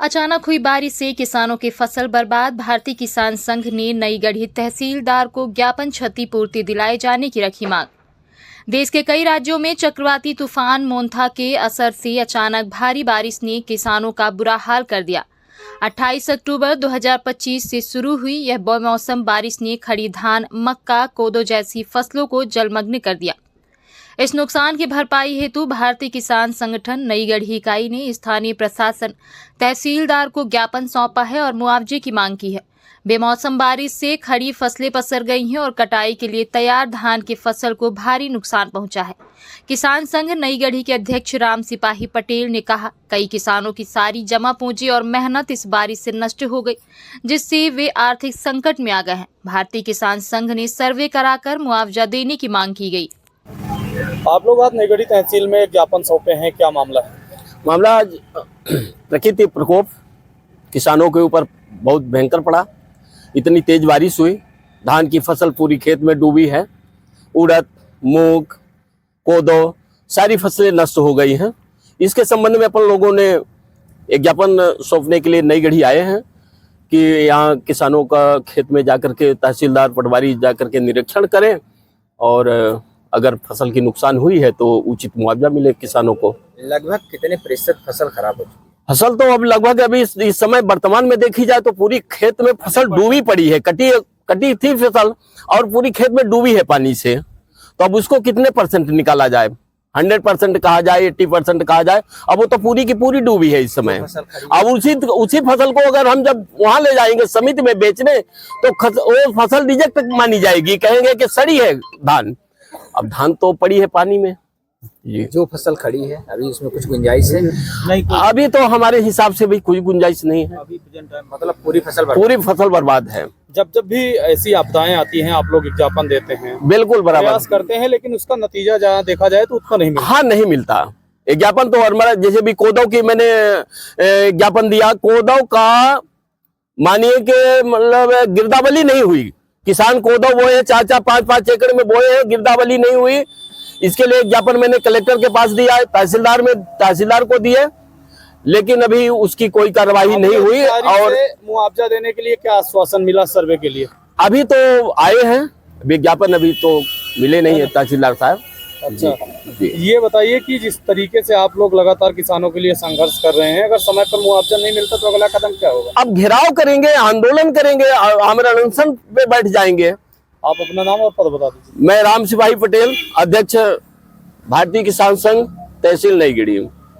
अचानक हुई बारिश से किसानों की फसल बर्बाद। भारतीय किसान संघ ने नई गढ़ी तहसीलदार को ज्ञापन क्षतिपूर्ति दिलाए जाने की रखी मांग। देश के कई राज्यों में चक्रवाती तूफान मोंथा के असर से अचानक भारी बारिश ने किसानों का बुरा हाल कर दिया। 28 अक्टूबर 2025 से शुरू हुई यह बेमौसम बारिश ने खड़ी धान, मक्का, कोदो जैसी फसलों को जलमग्न कर दिया। इस नुकसान की भरपाई हेतु भारतीय किसान संगठन नई गढ़ी इकाई ने स्थानीय प्रशासन, तहसीलदार को ज्ञापन सौंपा है और मुआवजे की मांग की है। बेमौसम बारिश से खड़ी फसलें पसर गई हैं और कटाई के लिए तैयार धान की फसल को भारी नुकसान पहुंचा है। किसान संघ नई गढ़ी के अध्यक्ष राम सिपाही पटेल ने कहा, कई किसानों की सारी जमा पूंजी और मेहनत इस बारिश से नष्ट हो गई, जिससे वे आर्थिक संकट में आ गए हैं। भारतीय किसान संघ ने सर्वे कराकर मुआवजा देने की मांग की गई। आप लोग आज नई गढ़ी तहसील में ज्ञापन सौंपे हैं, क्या मामला है? मामला आज प्रकृति प्रकोप किसानों के ऊपर बहुत भयंकर पड़ा। इतनी तेज बारिश हुई, धान की फसल पूरी खेत में डूबी है। उड़द, मूंग, कोदो सारी फसलें नष्ट हो गई हैं। इसके संबंध में अपन लोगों ने एक ज्ञापन सौंपने के लिए नई गढ़ी आए हैं कि यहाँ किसानों का खेत में जाकर के तहसीलदार, पटवारी जाकर के निरीक्षण करें और अगर फसल की नुकसान हुई है तो उचित मुआवजा मिले किसानों को। लगभग कितने प्रतिशत फसल खराब हो चुकी है? फसल तो अब लगभग अभी इस समय वर्तमान में देखी जाए तो पूरी खेत में फसल डूबी पड़ी है। कटी थी फसल और पूरी खेत में डूबी है पानी से। तो अब उसको कितने परसेंट निकाला जाए? 100% कहा जाए, 80% कहा जाए, अब वो तो पूरी की पूरी डूबी है इस समय। अब उसी फसल को अगर हम जब वहां ले जाएंगे समिति में बेचने तो वो फसल रिजेक्ट मानी जाएगी, कहेंगे कि सड़ी है धान। अब धान तो पड़ी है पानी में। जो फसल खड़ी है अभी उसमें कुछ गुंजाइश है? नहीं, अभी तो हमारे हिसाब से भी कोई गुंजाइश नहीं है। अभी मतलब पूरी फसल बर्बाद है। जब भी ऐसी आपदाएं आती हैं आप लोग ज्ञापन देते हैं? बिल्कुल बराबर प्रयास करते हैं, लेकिन उसका नतीजा जहाँ देखा जाए तो उतना नहीं मिलता। हाँ, नहीं मिलता ज्ञापन तो। हमारा जैसे भी कोदो की मैंने ज्ञापन दिया, कोदो का मानिए कि मतलब गिरदावली नहीं हुई। किसान कोदो बोए 4-4, 5-5 एकड़ में बोए हैं, गिरदावली नहीं हुई। इसके लिए ज्ञापन मैंने कलेक्टर के पास दिया है, तहसीलदार को दिए, लेकिन अभी उसकी कोई कार्रवाई नहीं हुई। और मुआवजा देने के लिए क्या आश्वासन मिला सर्वे के लिए? अभी तो आए हैं, विज्ञापन अभी तो मिले नहीं है तहसीलदार साहब। अच्छा, ये बताइए कि जिस तरीके से आप लोग लगातार किसानों के लिए संघर्ष कर रहे हैं, अगर समय पर मुआवजा नहीं मिलता तो अगला कदम क्या होगा? अब घेराव करेंगे, आंदोलन करेंगे, हमारे अनशन पे बैठ जाएंगे। आप अपना नाम और पद बता दीजिए। मैं राम सिपाही पटेल, अध्यक्ष भारतीय किसान संघ, तहसील नई गढ़ी।